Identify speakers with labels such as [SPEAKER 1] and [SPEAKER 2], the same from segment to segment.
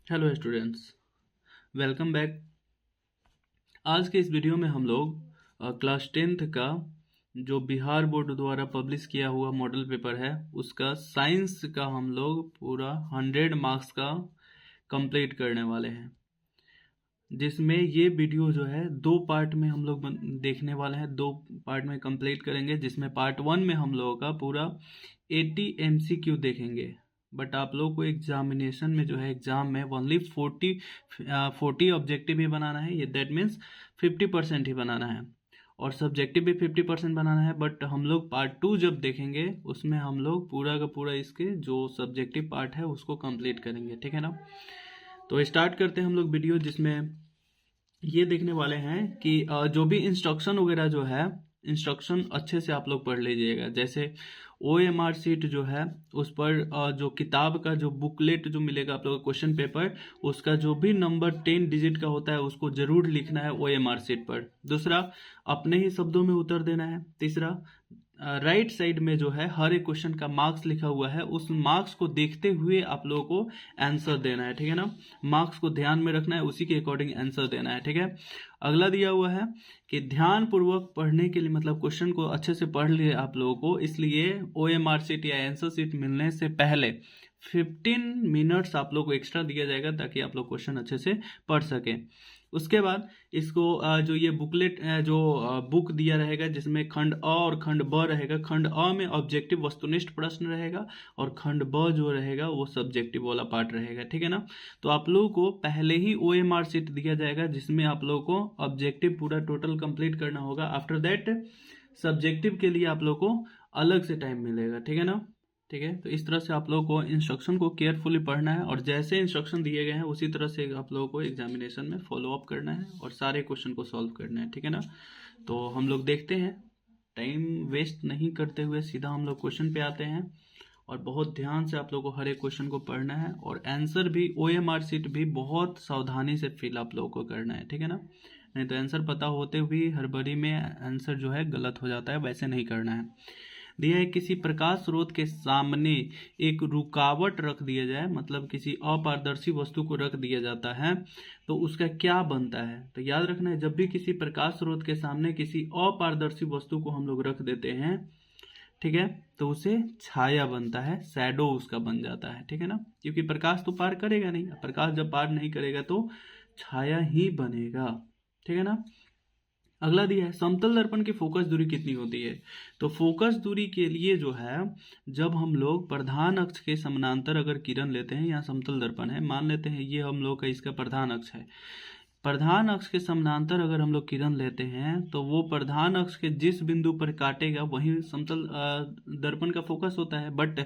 [SPEAKER 1] Hello students, welcome back. आज के इस वीडियो में हम लोग क्लास 10th का जो बिहार बोर्ड द्वारा पब्लिश किया हुआ मॉडल पेपर है उसका साइंस का हम लोग पूरा 100 मार्क्स का कंप्लीट करने वाले हैं, जिसमें ये वीडियो जो है दो पार्ट में हम लोग देखने वाले हैं। दो पार्ट में कंप्लीट करेंगे, जिसमें पार्ट 1 में हम लोगों का पूरा 80 MCQ देखेंगे। बट आप लोग को एग्जामिनेशन में जो है एग्जाम में ओनली 40 ऑब्जेक्टिव ही बनाना है। ये दैट मीन्स 50% ही बनाना है और सब्जेक्टिव भी 50% बनाना है। बट हम लोग पार्ट 2 जब देखेंगे उसमें हम लोग पूरा का पूरा इसके जो सब्जेक्टिव पार्ट है उसको कंप्लीट करेंगे, ठीक है ना। तो स्टार्ट करते हैं हम लोग वीडियो, जिसमें ये देखने वाले हैं कि जो भी इंस्ट्रक्शन वगैरह जो है इंस्ट्रक्शन अच्छे से आप लोग पढ़ लीजिएगा। जैसे OMR शीट जो है उस पर जो किताब का जो बुकलेट जो मिलेगा आप लोग को क्वेश्चन पेपर, उसका जो भी नंबर 10 डिजिट का होता है उसको जरूर लिखना है OMR शीट पर। दूसरा, अपने ही शब्दों में उत्तर देना है। तीसरा, राइट साइड में जो है हर एक क्वेश्चन का मार्क्स लिखा हुआ है, उस मार्क्स को देखते हुए आप लोगों को आंसर देना है, ठीक है ना। मार्क्स को ध्यान में रखना है, उसी के अकॉर्डिंग आंसर देना है, ठीक है। अगला दिया हुआ है कि ध्यान पूर्वक पढ़ने के लिए, मतलब क्वेश्चन को अच्छे से पढ़ लिए आप लोगों को, इसलिए OMR शीट या आंसर शीट मिलने से पहले 15 मिनट्स आप लोग को एक्स्ट्रा दिया जाएगा ताकि आप लोग क्वेश्चन अच्छे से पढ़ सकें। उसके बाद इसको जो ये बुकलेट जो बुक दिया रहेगा जिसमें खंड अ और खंड ब रहेगा। खंड अ में ऑब्जेक्टिव वस्तुनिष्ठ प्रश्न रहेगा और खंड ब जो रहेगा वो सब्जेक्टिव वाला पार्ट रहेगा, ठीक है ना। तो आप लोगों को पहले ही OMR शीट दिया जाएगा जिसमें आप लोगों को ऑब्जेक्टिव पूरा टोटल कंप्लीट करना होगा। आफ्टर दैट सब्जेक्टिव के लिए आप लोगों को अलग से टाइम मिलेगा, ठीक है ना। ठीक है, तो इस तरह से आप लोगों को इंस्ट्रक्शन को केयरफुली पढ़ना है और जैसे इंस्ट्रक्शन दिए गए हैं उसी तरह से आप लोगों को एग्जामिनेशन में फॉलो अप करना है और सारे क्वेश्चन को सॉल्व करना है, ठीक है ना। तो हम लोग देखते हैं, टाइम वेस्ट नहीं करते हुए सीधा हम लोग क्वेश्चन पे आते हैं और बहुत ध्यान से आप लोगों को हर एक क्वेश्चन को पढ़ना है और आंसर भी OMR शीट भी बहुत सावधानी से फिल आप लोगों को करना है, ठीक है ना। नहीं तो आंसर पता होते हुए हड़बड़ी में आंसर जो है गलत हो जाता है, वैसे नहीं करना है। दिया है किसी प्रकाश स्रोत के सामने एक रुकावट रख दिया जाए, मतलब किसी अपारदर्शी वस्तु को रख दिया जाता है तो उसका क्या बनता है। तो याद रखना है, जब भी किसी प्रकाश स्रोत के सामने किसी अपारदर्शी वस्तु को हम लोग रख देते हैं, ठीक है, तो उसे छाया बनता है, शैडो उसका बन जाता है, ठीक है ना। क्योंकि प्रकाश तो पार करेगा नहीं, प्रकाश जब पार नहीं करेगा तो छाया ही बनेगा, ठीक है ना। अगला दिया है समतल दर्पण की फोकस दूरी कितनी होती है। तो फोकस दूरी के लिए जो है, जब हम लोग प्रधान अक्ष के समानांतर अगर किरण लेते हैं, यहाँ समतल दर्पण है, मान लेते हैं ये हम लोग का इसका प्रधान अक्ष है। प्रधान अक्ष के समानांतर अगर हम लोग किरण लेते हैं तो वो प्रधान अक्ष के जिस बिंदु पर काटेगा वही समतल दर्पण का फोकस होता है। बट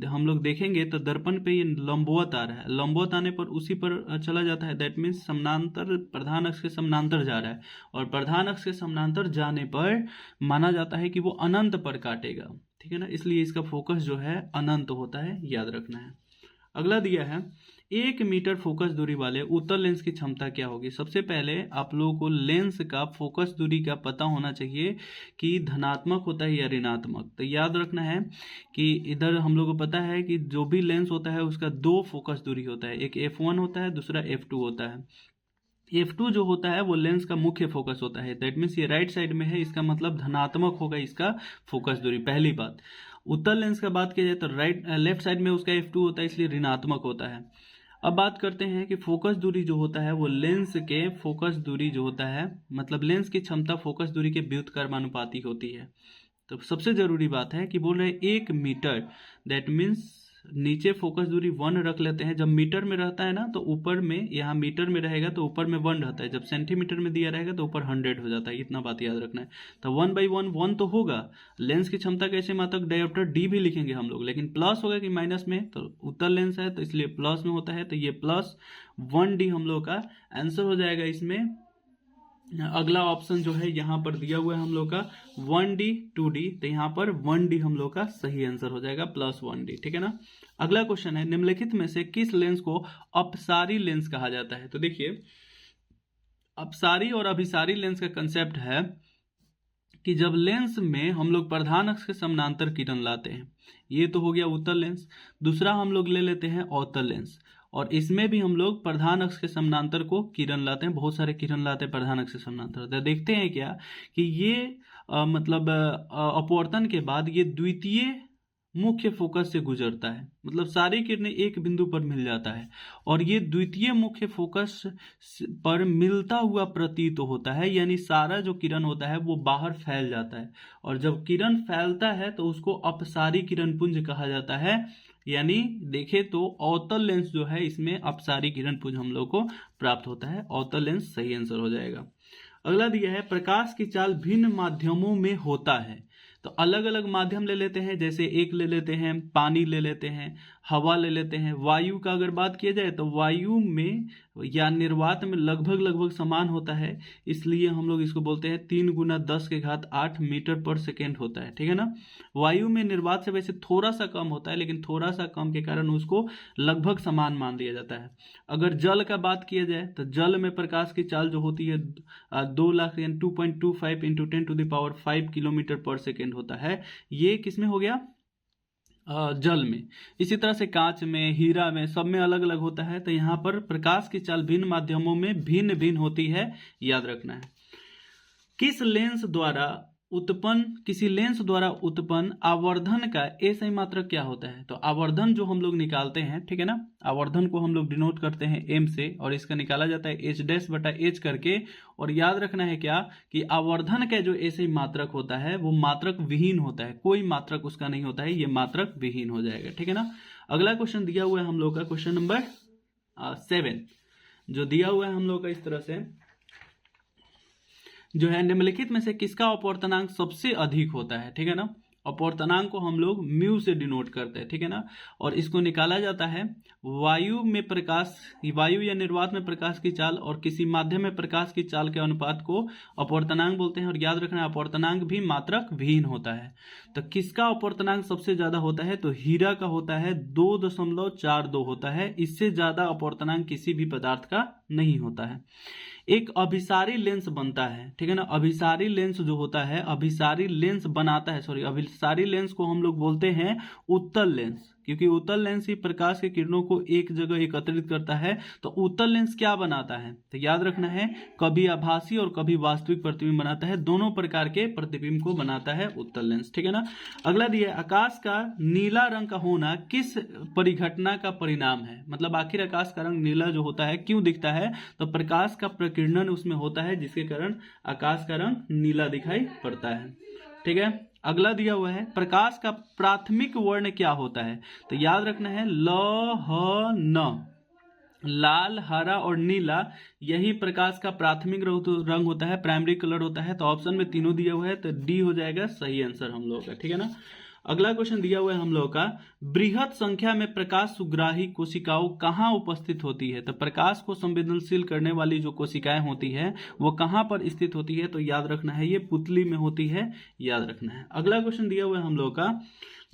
[SPEAKER 1] हम लोग देखेंगे तो दर्पण पे ये लंबवत आ रहा है, लंबवत आने पर उसी पर चला जाता है। दैट मीन्स समानांतर, प्रधान अक्ष के समानांतर जा रहा है और प्रधान अक्ष के समानांतर जाने पर माना जाता है कि वो अनंत पर काटेगा, ठीक है ना। इसलिए इसका फोकस जो है अनंत होता है, याद रखना है। अगला दिया है 1 मीटर फोकस दूरी वाले उत्तल लेंस की क्षमता क्या होगी। सबसे पहले आप लोगों को लेंस का फोकस दूरी का पता होना चाहिए कि धनात्मक होता है या ऋणात्मक। तो याद रखना है कि इधर हम लोग को पता है कि जो भी लेंस होता है उसका 2 फोकस दूरी होता है, एक f1 होता है, दूसरा f2 होता है। f2 जो होता है वो लेंस का मुख्य फोकस होता है। दैट मीन्स ये राइट साइड में है, इसका मतलब धनात्मक होगा इसका फोकस दूरी, पहली बात। उत्तल लेंस का बात किया जाए तो लेफ्ट साइड में उसका f2 होता है, इसलिए ऋणात्मक होता है। अब बात करते हैं कि फोकस दूरी जो होता है वो लेंस के फोकस दूरी जो होता है, मतलब लेंस की क्षमता फोकस दूरी के व्युत्क्रमानुपाती होती है। तो सबसे जरूरी बात है कि बोल रहे 1 मीटर, दैट मीन्स नीचे फोकस दूरी 1 रख लेते हैं। जब मीटर में रहता है ना तो ऊपर में, यहाँ मीटर में रहेगा तो ऊपर में 1 रहता है, जब सेंटीमीटर में दिया रहेगा तो ऊपर 100 हो जाता है, इतना बात याद रखना है। तो 1/1 1 तो होगा। लेंस की क्षमता कैसे मात्रक डायोप्टर डी भी लिखेंगे हम लोग, लेकिन प्लस होगा कि माइनस में, तो उत्तल लेंस है तो इसलिए प्लस में होता है, तो ये +1D हम लोग का आंसर हो जाएगा इसमें। अगला ऑप्शन जो है यहाँ पर दिया हुआ है हम लोग का 1D 2D, तो यहाँ पर 1D हम लोग का सही आंसर हो जाएगा, +1D, ठीक है ना। अगला क्वेश्चन है निम्नलिखित में से किस लेंस को अपसारी लेंस कहा जाता है। तो देखिए, अपसारी और अभिसारी लेंस का कंसेप्ट है कि जब लेंस में हम लोग प्रधान अक्ष के समानांतर किरण लाते हैं, ये तो हो गया उत्तल लेंस। दूसरा हम लोग ले लेते हैं अवतल लेंस। और इसमें भी हम लोग प्रधान अक्ष के समानांतर को किरण लाते हैं, बहुत सारे किरण लाते हैं प्रधान अक्ष के समानांतर। तो देखते हैं क्या कि ये मतलब अपवर्तन के बाद ये द्वितीय मुख्य फोकस से गुजरता है, मतलब सारी किरणें एक बिंदु पर मिल जाता है और ये द्वितीय मुख्य फोकस पर मिलता हुआ प्रतीत होता है, यानी सारा जो किरण होता है वो बाहर फैल जाता है और जब किरण फैलता है तो उसको अपसारी किरण पुंज कहा जाता है। यानी देखे तो अवतल लेंस जो है इसमें अपसारी किरण पुंज हम लोग को प्राप्त होता है। अवतल लेंस सही आंसर हो जाएगा। अगला दिया है प्रकाश की चाल भिन्न माध्यमों में होता है। तो अलग अलग माध्यम ले लेते हैं, जैसे एक ले लेते हैं पानी, ले लेते हैं हवा, ले लेते हैं वायु का। अगर बात किया जाए तो वायु में या निर्वात में लगभग समान होता है, इसलिए हम लोग इसको बोलते हैं 3 × 10⁸ मीटर पर सेकेंड होता है, ठीक है ना। वायु में निर्वात से वैसे थोड़ा सा कम होता है, लेकिन थोड़ा सा कम के कारण उसको लगभग समान मान लिया जाता है। अगर जल का बात किया जाए तो जल में प्रकाश की चाल जो होती है 2 लाख यानी 2.25 × 10⁵ किलोमीटर पर सेकेंड होता है। ये किसमें हो गया? जल में। इसी तरह से कांच में, हीरा में, सब में अलग अलग होता है। तो यहाँ पर प्रकाश की चाल भिन्न माध्यमों में भिन्न भिन्न होती है, याद रखना है। किसी लेंस द्वारा उत्पन्न आवर्धन का सही मात्रक क्या होता है? तो आवर्धन जो हम लोग निकालते हैं, ठीक है ना, आवर्धन को हम लोग डिनोट करते हैं m से और इसका निकाला जाता है h' करके। और याद रखना है क्या कि आवर्धन का जो सही मात्रक होता है वो मात्रक विहीन होता है, कोई मात्रक उसका नहीं होता है, ये मात्रक विहीन हो जाएगा, ठीक है ना। अगला क्वेश्चन दिया हुआ है हम लोग का, क्वेश्चन नंबर 7 जो दिया हुआ है हम लोग का इस तरह से जो है, निम्नलिखित में से किसका अपवर्तनांक सबसे अधिक होता है, ठीक है ना। अपवर्तनांक को हम लोग म्यू से डिनोट करते हैं, ठीक है ना, और इसको निकाला जाता है वायु या निर्वात में प्रकाश की चाल और किसी माध्यम में प्रकाश की चाल के अनुपात को अपवर्तनांक बोलते हैं। और याद रखना अपवर्तनांक भी मात्रक विहीन होता है। तो किसका अपवर्तनांक सबसे ज्यादा होता है? तो हीरा का होता है, 2.42 होता है। इससे ज्यादा अपवर्तनांक किसी भी पदार्थ का नहीं होता है। एक अभिसारी लेंस बनता है, ठीक है ना। अभिसारी लेंस जो होता है, अभिसारी लेंस को हम लोग बोलते हैं उत्तल लेंस, क्योंकि उत्तल लेंस ही प्रकाश के किरणों को एक जगह एकत्रित करता है। तो उत्तल लेंस क्या बनाता है? तो याद रखना है कभी आभासी और कभी वास्तविक प्रतिबिंब बनाता है, दोनों प्रकार के प्रतिबिंब को बनाता है उत्तल लेंस, ठीक है ना। अगला दिया आकाश का नीला रंग का होना किस परिघटना का परिणाम है? मतलब आखिर आकाश का रंग नीला जो होता है क्यों दिखता है? तो प्रकाश का प्रकीर्णन उसमें होता है, जिसके कारण आकाश का रंग नीला दिखाई पड़ता है, ठीक है। अगला दिया हुआ है प्रकाश का प्राथमिक वर्ण क्या होता है? तो याद रखना है ल, ह, न, लाल, हरा और नीला, यही प्रकाश का प्राथमिक रंग होता है, प्राइमरी कलर होता है। तो ऑप्शन में तीनों दिया हुआ है, तो डी हो जाएगा सही आंसर हम लोग का, ठीक है ना। अगला क्वेश्चन दिया हुआ है हम लोग का, बृहत संख्या में प्रकाश सुग्राही कोशिकाओं कहाँ उपस्थित होती है? तो प्रकाश को संवेदनशील करने वाली जो कोशिकाएं होती है वो कहाँ पर स्थित होती है? तो याद रखना है ये पुतली में होती है, याद रखना है। अगला क्वेश्चन दिया हुआ है हम लोग का,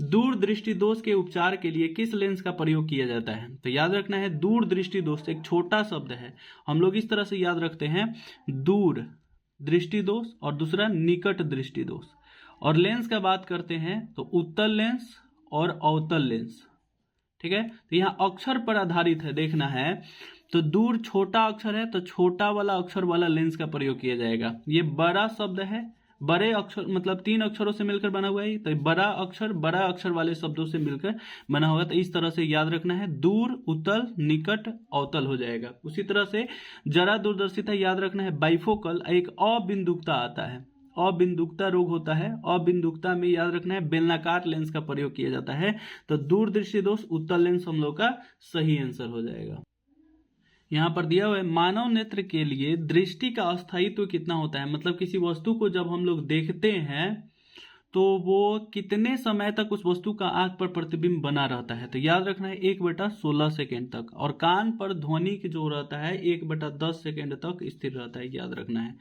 [SPEAKER 1] दूर दृष्टि दोष के उपचार के लिए किस लेंस का प्रयोग किया जाता है? तो याद रखना है दूर दृष्टि दोष एक छोटा शब्द है, हम लोग इस तरह से याद रखते हैं, दूर दृष्टि दोष और दूसरा निकट दृष्टि दोष। और लेंस का बात करते हैं तो उत्तल लेंस और अवतल लेंस, ठीक है। तो यहाँ अक्षर पर आधारित है, देखना है। तो दूर छोटा अक्षर है तो छोटा वाला अक्षर वाला लेंस का प्रयोग किया जाएगा। ये बड़ा शब्द है, बड़े अक्षर मतलब 3 अक्षरों से मिलकर बना हुआ है, तो बड़ा अक्षर वाले शब्दों से मिलकर बना होगा। तो इस तरह से याद रखना है, दूर, उत्तल, निकट, अवतल हो जाएगा। उसी तरह से जरा दूरदर्शिता याद रखना है, बाइफोकल एक अबिंदुकता आता है, अबिंदुकता रोग होता है। अबिंदुकता में याद रखना है बेलनाकार लेंस का प्रयोग किया जाता है। तो दूरदृष्टि दोष उत्तल लेंस हम लोग का सही आंसर हो जाएगा। यहाँ पर दिया हुआ है मानव नेत्र के लिए दृष्टि का अस्थायित्व कितना होता है? मतलब किसी वस्तु को जब हम लोग देखते हैं तो वो कितने समय तक उस वस्तु का आंख पर प्रतिबिंब बना रहता है? तो याद रखना है 1/16 सेकेंड तक। और कान पर ध्वनि जो रहता है 1/10 सेकेंड तक स्थिर रहता है, याद रखना है।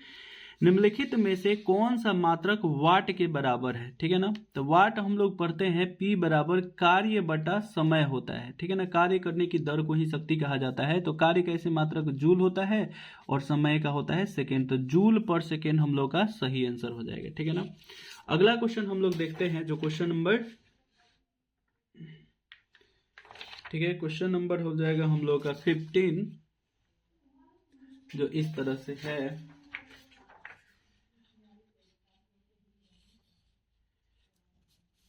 [SPEAKER 1] निम्नलिखित में से कौन सा मात्रक वाट के बराबर है? ठीक है ना। तो वाट हम लोग पढ़ते हैं P बराबर कार्य बटा समय होता है, ठीक है ना। कार्य करने की दर को ही शक्ति कहा जाता है। तो कार्य का ऐसे मात्रक जूल होता है और समय का होता है सेकेंड। तो जूल पर सेकेंड हम लोग का सही आंसर हो जाएगा, ठीक है ना। अगला क्वेश्चन हम लोग देखते हैं जो क्वेश्चन नंबर ठीक है, क्वेश्चन नंबर हो जाएगा हम लोग का 15, जो इस तरह से है।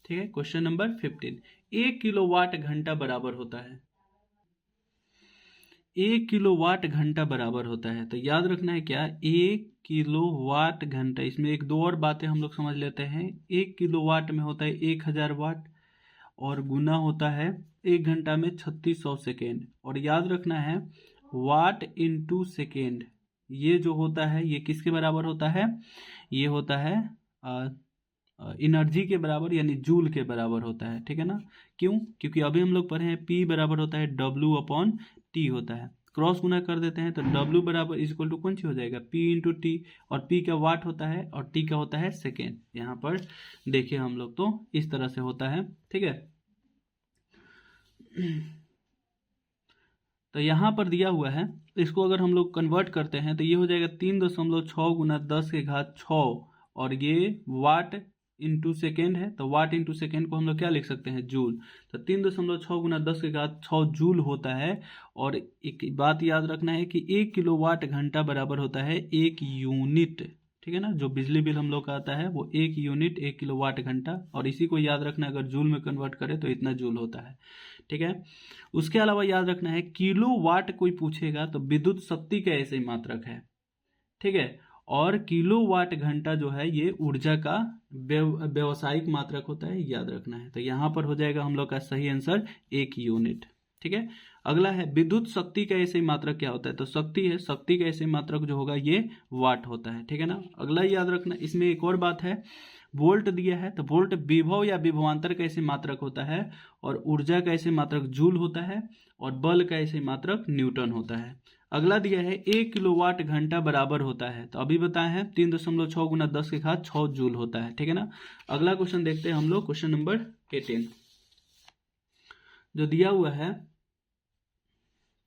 [SPEAKER 1] ठीक है, क्वेश्चन नंबर 15, 1 किलोवाट घंटा बराबर होता है, 1 किलोवाट घंटा बराबर होता है। तो याद रखना है क्या, 1 किलोवाट घंटा। इसमें एक दो और बातें हम लोग समझ लेते हैं। 1 किलोवाट में होता है 1000 वाट, और गुना होता है 1 घंटा में 3600 सेकेंड। और याद रखना है वाट इंटू सेकेंड, ये जो होता है ये किसके बराबर होता है, ये होता है एनर्जी के बराबर, यानी जूल के बराबर होता है। ठीक है ना, क्यों, क्योंकि अभी हम लोग पढ़े हैं P बराबर होता है W/T होता है। क्रॉस गुना कर देते हैं तो W बराबर इक्वल टू कौन सी हो जाएगा, P इंटू टी, और P का वाट होता है और T का होता है सेकेंड। यहाँ पर देखिए हम लोग तो इस तरह से होता है। ठीक है, तो यहाँ पर दिया हुआ है, इसको अगर हम लोग कन्वर्ट करते हैं तो ये हो जाएगा 3.6 गुना 10 के घात 6, और ये वाट इंटू सेकेंड है, तो वाट इंटू सेकेंड को हम लोग क्या लिख सकते हैं, जूल। तो 3.6 गुना 10 के घात 6 जूल होता है। और एक बात याद रखना है कि 1 किलोवाट घंटा बराबर होता है 1 यूनिट। ठीक है ना, जो बिजली बिल हम लोग का आता है वो 1 यूनिट 1 किलोवाट घंटा, और इसी को याद रखना है, अगर जूल में कन्वर्ट करें तो इतना जूल होता है। ठीक है, उसके अलावा याद रखना है किलोवाट कोई पूछेगा तो विद्युत शक्ति का ऐसे ही मात्रक है। ठीक है, और किलोवाट घंटा जो है ये ऊर्जा का व्यवसायिक मात्रक होता है, याद रखना है। तो यहाँ पर हो जाएगा हम लोग का सही आंसर 1 यूनिट। ठीक है, अगला है विद्युत शक्ति का ऐसे मात्रक क्या होता है, तो शक्ति है, शक्ति का ऐसे मात्रक जो होगा ये वाट होता है। ठीक है ना, अगला याद रखना। इसमें एक और बात है, वोल्ट दिया है तो वोल्ट विभव या विभवांतर का ऐसे मात्रक होता है, और ऊर्जा का ऐसे मात्रक जूल होता है, और बल का ऐसे मात्रक न्यूटन होता है। अगला दिया है 1 किलोवाट घंटा बराबर होता है, तो अभी बताए हैं 3.6 गुना 10 के घात 6 जूल होता है। ठीक है ना, अगला क्वेश्चन देखते हैं हम लोग, क्वेश्चन नंबर 18 जो दिया हुआ है।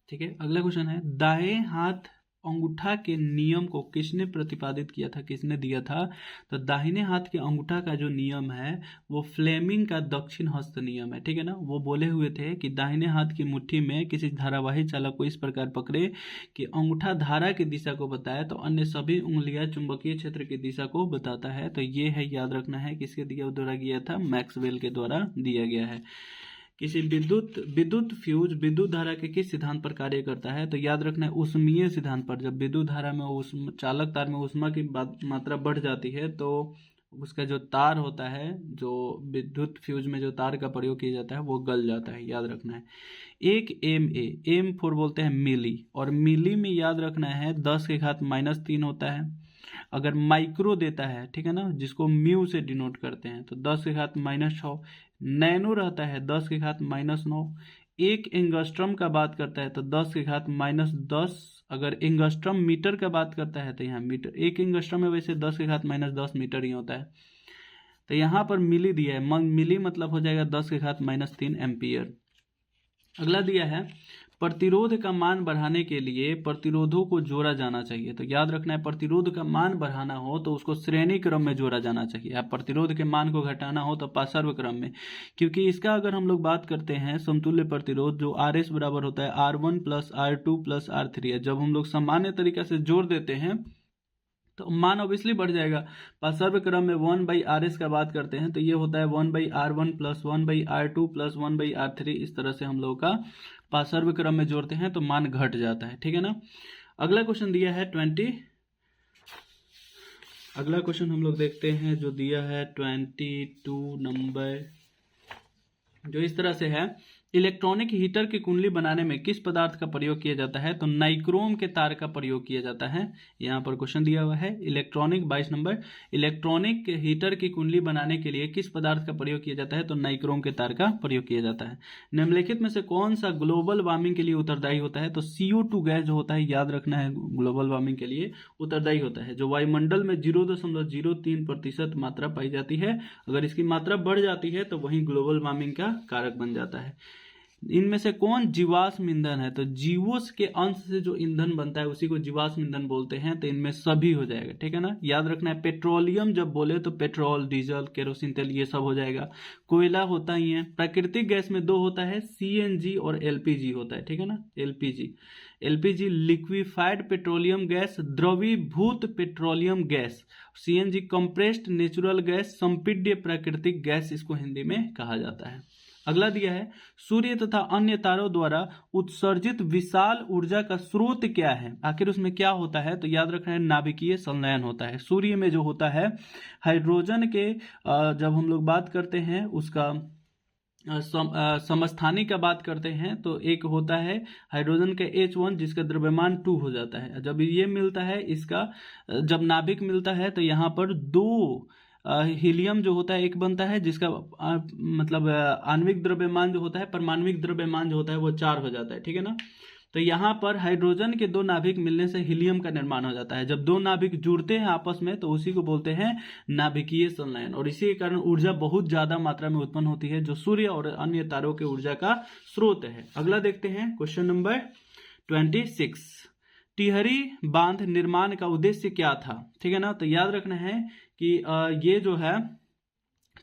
[SPEAKER 1] ठीक है, अगला क्वेश्चन है, दाएं हाथ अंगूठा के नियम को किसने प्रतिपादित किया था, किसने दिया था। तो दाहिने हाथ के अंगूठा का जो नियम है वो फ्लेमिंग का दक्षिण हस्त नियम है। ठीक है ना, वो बोले हुए थे कि दाहिने हाथ की मुट्ठी में किसी धारावाही चालक को इस प्रकार पकड़े कि अंगूठा धारा की दिशा को बताए, तो अन्य सभी उंगलियां चुंबकीय क्षेत्र की दिशा को बताता है। तो ये है, याद रखना है, किसके द्वारा दिया था, मैक्सवेल के द्वारा दिया गया है। किसी विद्युत फ्यूज विद्युत धारा के किस सिद्धांत पर कार्य करता है, तो याद रखना है ऊष्मीय सिद्धांत पर। जब विद्युत धारा में चालक तार में ऊष्मा की मात्रा बढ़ जाती है तो उसका जो तार होता है, जो विद्युत फ्यूज में जो तार का प्रयोग किया जाता है वो गल जाता है, याद रखना है। एक M4 बोलते हैं मिली, और मिली में याद रखना है 10 के घात -3 होता है। अगर माइक्रो देता है, ठीक है ना, जिसको म्यू से डिनोट करते हैं, तो 10 के घात -6। नैनो रहता है 10 के घात -9। एक एंगस्ट्रम का बात करता है तो 10 के घात -10। अगर एंगस्ट्रम मीटर का बात करता है तो यहाँ मीटर, एक एंगस्ट्रम में वैसे 10 के घात -10 मीटर ही होता है। तो यहाँ पर मिली दिया है, मिली मतलब हो जाएगा 10 के घात -3 एम्पियर। अगला दिया है, प्रतिरोध का मान बढ़ाने के लिए प्रतिरोधों को जोड़ा जाना चाहिए। तो याद रखना है, प्रतिरोध का मान बढ़ाना हो तो उसको श्रेणी क्रम में जोड़ा जाना चाहिए। आप प्रतिरोध के मान को घटाना हो तो पार्श्व क्रम में, क्योंकि इसका अगर हम लोग बात करते हैं समतुल्य प्रतिरोध जो RS बराबर होता है R1 + R2 + R3 है। जब हम लोग सामान्य तरीका से जोड़ देते हैं तो मान ऑब्वियसली बढ़ जाएगा। पार्श्व क्रम में 1/RS का बात करते हैं तो ये होता है 1/R1 + 1/R2 + 1/R3। इस तरह से हम लोग का पार्श्व क्रम में जोड़ते हैं तो मान घट जाता है। ठीक है ना, अगला क्वेश्चन दिया है 20। अगला क्वेश्चन हम लोग देखते हैं जो दिया है 22 नंबर, जो इस तरह से है, इलेक्ट्रॉनिक हीटर की कुंडली बनाने में किस पदार्थ का प्रयोग किया जाता है, तो नाइक्रोम के तार का प्रयोग किया जाता है। यहाँ पर क्वेश्चन दिया हुआ है इलेक्ट्रॉनिक 22 नंबर, इलेक्ट्रॉनिक हीटर की कुंडली बनाने के लिए किस पदार्थ का प्रयोग किया जाता है, तो नाइक्रोम के तार का प्रयोग किया जाता है। निम्नलिखित में से कौन सा ग्लोबल वार्मिंग के लिए उत्तरदायी होता है, तो CO2 गैस जो होता है, याद रखना है, ग्लोबल वार्मिंग के लिए उत्तरदायी होता है, जो वायुमंडल में 0.03% मात्रा पाई जाती है। अगर इसकी मात्रा बढ़ जाती है तो वही ग्लोबल वार्मिंग का कारक बन जाता है। इनमें से कौन जीवाश्म ईंधन है? तो जीवों के अंश से जो ईंधन बनता है उसी को जीवाश्म ईंधन बोलते हैं। तो इनमें सभी हो जाएगा, ठीक है ना। याद रखना है, पेट्रोलियम जब बोले तो पेट्रोल, डीजल, केरोसिन तेल, ये सब हो जाएगा। कोयला होता ही है। प्राकृतिक गैस में दो होता है, सीएनजी और एलपीजी होता है, ठीक है ना। एलपीजी लिक्विफाइड पेट्रोलियम गैस, द्रवीभूत पेट्रोलियम गैस। सीएनजी कंप्रेस्ड नेचुरल गैस, संपीड्य प्राकृतिक गैस इसको हिंदी में कहा जाता है। अगला दिया है, सूर्य तथा अन्य तारों द्वारा उत्सर्जित विशाल ऊर्जा का स्रोत क्या है? आखिर उसमें क्या होता है? तो याद रखना है, नाभिकीय संलयन होता है। सूर्य में जो होता है हाइड्रोजन के, जब हम लोग बात करते हैं उसका समस्थानिक का बात करते हैं तो एक होता है हाइड्रोजन का H1 जिसका द्रव्यमान 2 हो जाता है। जब ये मिलता है इसका, जब नाभिक मिलता है तो यहाँ पर दो हीलियम जो होता है एक बनता है, जिसका मतलब आणविक द्रव्यमान जो होता है, परमाणविक द्रव्यमान जो होता है वो 4 हो जाता है, ठीक है ना। तो यहाँ पर हाइड्रोजन के दो नाभिक मिलने से हीलियम का निर्माण हो जाता है। जब दो नाभिक जुड़ते हैं आपस में तो उसी को बोलते हैं नाभिकीय संलयन, और इसी के कारण ऊर्जा बहुत ज्यादा मात्रा में उत्पन्न होती है, जो सूर्य और अन्य तारों के ऊर्जा का स्रोत है। अगला देखते हैं क्वेश्चन नंबर 26। टिहरी बांध निर्माण का उद्देश्य क्या था? ठीक है ना। तो याद रखना है कि ये जो है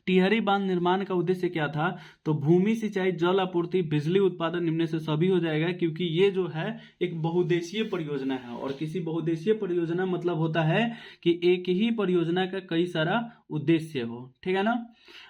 [SPEAKER 1] टिहरी बांध निर्माण का उद्देश्य क्या था? तो भूमि सिंचाई, जल आपूर्ति, बिजली उत्पादन, इनमें से सभी हो जाएगा, क्योंकि ये जो है एक बहुउद्देशीय परियोजना है। और किसी बहुउद्देशीय परियोजना मतलब होता है कि एक ही परियोजना का कई सारा उद्देश्य हो, ठीक है ना।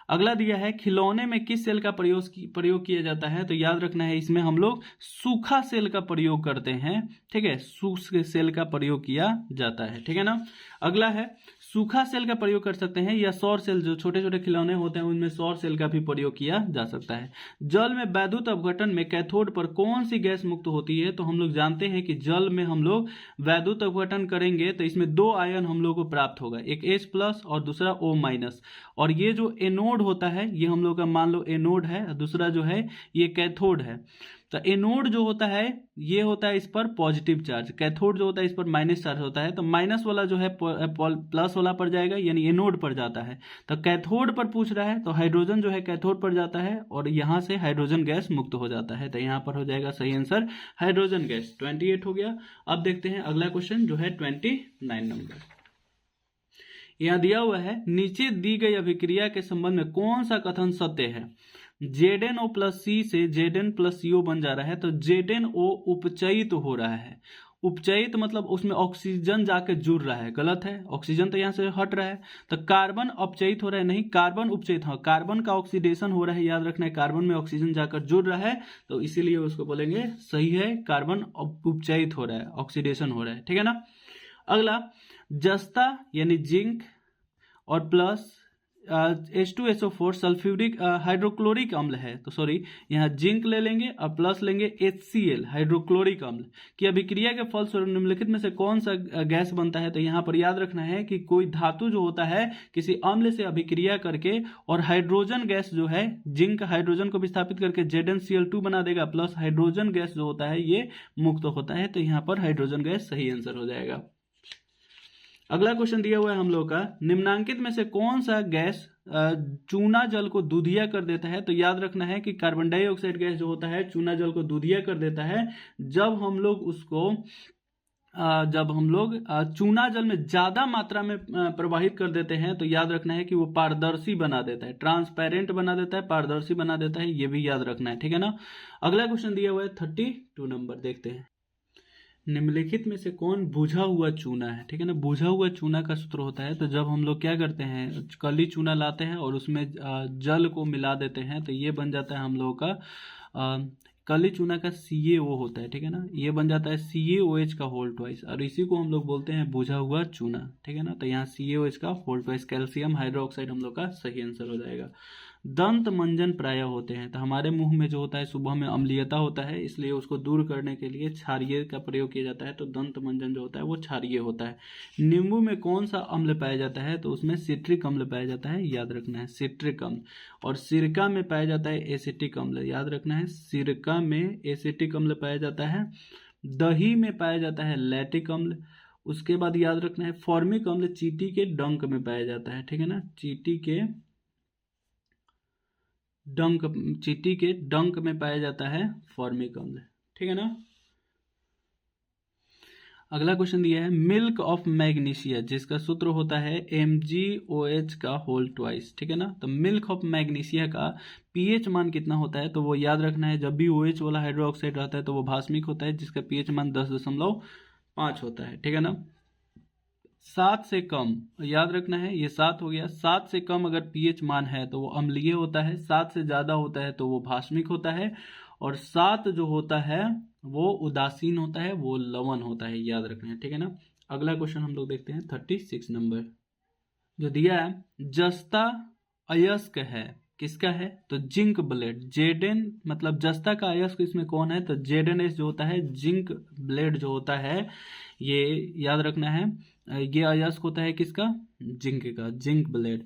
[SPEAKER 1] अगला दिया है, खिलौने में किस सेल का प्रयोग किया जाता है? तो याद रखना है, इसमें हम लोग सूखा सेल का प्रयोग करते हैं, ठीक है। सूखे सेल का प्रयोग किया जाता है, ठीक है ना। अगला है, सूखा सेल का प्रयोग कर सकते हैं या सौर सेल, जो छोटे छोटे खिलौने होते हैं उनमें सौर सेल का भी प्रयोग किया जा सकता है। जल में वैद्युत अपघटन में कैथोड पर कौन सी गैस मुक्त होती है? तो हम लोग जानते हैं कि जल में हम लोग वैद्युत अपघटन करेंगे तो इसमें दो आयन हम लोग को प्राप्त होगा, एक H+ और दूसरा O-। और ये जो एनोड होता है ये हम लोग का मान लो एनोड है, दूसरा जो है ये कैथोड है। तो एनोड जो होता है ये होता है इस पर पॉजिटिव चार्ज, कैथोड जो होता है इस पर माइनस चार्ज होता है। तो माइनस वाला जो है प्लस वाला पर जाएगा, यानी एनोड पर जाता है। तो कैथोड पर पूछ रहा है तो हाइड्रोजन जो है कैथोड पर जाता है और यहां से हाइड्रोजन गैस मुक्त हो जाता है। तो यहां पर हो जाएगा सही आंसर हाइड्रोजन गैस। 28 हो गया। अब देखते हैं अगला क्वेश्चन जो है 29 नंबर। यहां दिया हुआ है, नीचे दी गई अभिक्रिया के संबंध में कौन सा कथन सत्य है? ZnO+C से Zn+CO बन जा रहा है, तो ZnO उपचयित हो रहा है। उपचयित मतलब उसमें ऑक्सीजन जाके जुड़ रहा है, गलत है, ऑक्सीजन तो यहाँ से हट रहा है। तो कार्बन अपचयित हो रहा है, नहीं, कार्बन उपचयित, हाँ, कार्बन का ऑक्सीडेशन हो रहा है। याद रखना है, कार्बन में ऑक्सीजन जाकर जुड़ रहा है, तो इसीलिए उसको बोलेंगे सही है, कार्बन उपचयित हो रहा है, ऑक्सीडेशन हो रहा है, ठीक है ना। अगला, जस्ता यानी जिंक और प्लस H2SO4 सल्फ्यूरिक हाइड्रोक्लोरिक अम्ल है, तो सॉरी यहाँ जिंक ले लेंगे और प्लस लेंगे HCl हाइड्रोक्लोरिक अम्ल की अभिक्रिया के फलस्वरूप निम्नलिखित में से कौन सा गैस बनता है? तो यहाँ पर याद रखना है कि कोई धातु जो होता है किसी अम्ल से अभिक्रिया करके और हाइड्रोजन गैस जो है, जिंक हाइड्रोजन को विस्थापित करके ZnCl2 बना देगा, प्लस हाइड्रोजन गैस जो होता है ये मुक्त होता है। तो यहाँ पर हाइड्रोजन गैस सही आंसर हो जाएगा। अगला क्वेश्चन दिया हुआ है हम लोग का, निम्नांकित में से कौन सा गैस चूना जल को दूधिया कर देता है? तो याद रखना है कि कार्बन डाइऑक्साइड गैस जो होता है चूना जल को दूधिया कर देता है जब हम लोग उसको चूना जल में ज्यादा मात्रा में प्रवाहित कर देते हैं। तो याद रखना है कि वो पारदर्शी बना देता है, ट्रांसपेरेंट बना देता है, पारदर्शी बना देता है, ये भी याद रखना है, ठीक है ना। अगला क्वेश्चन दिया हुआ है 32 नंबर, देखते हैं। निम्नलिखित में से कौन बुझा हुआ चूना है? ठीक है ना। बुझा हुआ चूना का सूत्र होता है, तो जब हम लोग क्या करते हैं, कली चूना लाते हैं और उसमें जल को मिला देते हैं तो ये बन जाता है हम लोग का कली चूना का CaO होता है, ठीक है ना। ये बन जाता है CaOH का होल ट्वाइस, और इसी को हम लोग बोलते हैं बुझा हुआ चूना, ठीक है ना। तो यहाँ CaOH का होल ट्वाइस कैल्शियम हाइड्रोक्साइड हम लोग का सही आंसर हो जाएगा। दंत मंजन प्राय होते हैं, तो हमारे मुंह में जो होता है सुबह में अम्लीयता होता है, इसलिए उसको दूर करने के लिए क्षारीय का प्रयोग किया जाता है। तो दंत मंजन जो होता है वो क्षारीय होता है। नींबू में कौन सा अम्ल पाया जाता है? तो उसमें सिट्रिक अम्ल पाया जाता है, याद रखना है, सिट्रिक अम्ल। और सिरका में पाया जाता है एसिटिक अम्ल, याद रखना है, सिरका में एसिटिक अम्ल पाया जाता है। दही में पाया जाता है लैक्टिक अम्ल। उसके बाद याद रखना है फॉर्मिक अम्ल चींटी के डंक में पाया जाता है, ठीक है ना, चींटी के डंक, चींटी के डंक में पाया जाता है फॉर्मिक अम्ल, ठीक है ना। अगला क्वेश्चन दिया है मिल्क ऑफ मैग्नीशिया, जिसका सूत्र होता है MgOH का होल ट्वाइस, ठीक है ना। तो मिल्क ऑफ मैग्नीशिया का पीएच मान कितना होता है, तो वो याद रखना है, जब भी OH वाला हाइड्रोक्साइड रहता है तो वो भास्मिक होता है, जिसका पीएच मान 10.5 होता है, ठीक है ना। 7 से कम, याद रखना है, ये 7 हो गया। 7 से कम अगर पीएच मान है तो वो अम्लीय होता है, 7 से ज्यादा होता है तो वो भास्मिक होता है, और 7 जो होता है वो उदासीन होता है, वो लवण होता है, याद रखना है, ठीक है ना। अगला क्वेश्चन हम लोग देखते हैं 36 नंबर जो दिया है, जस्ता अयस्क है, किसका है, तो जिंक ब्लेड, जेडेन, मतलब जस्ता का अयस्क इसमें कौन है, तो जेडेनएस जो होता है, जिंक ब्लेड जो होता है, ये याद रखना है, ये अयस्क होता है किसका, जिंक का, जिंक ब्लेड।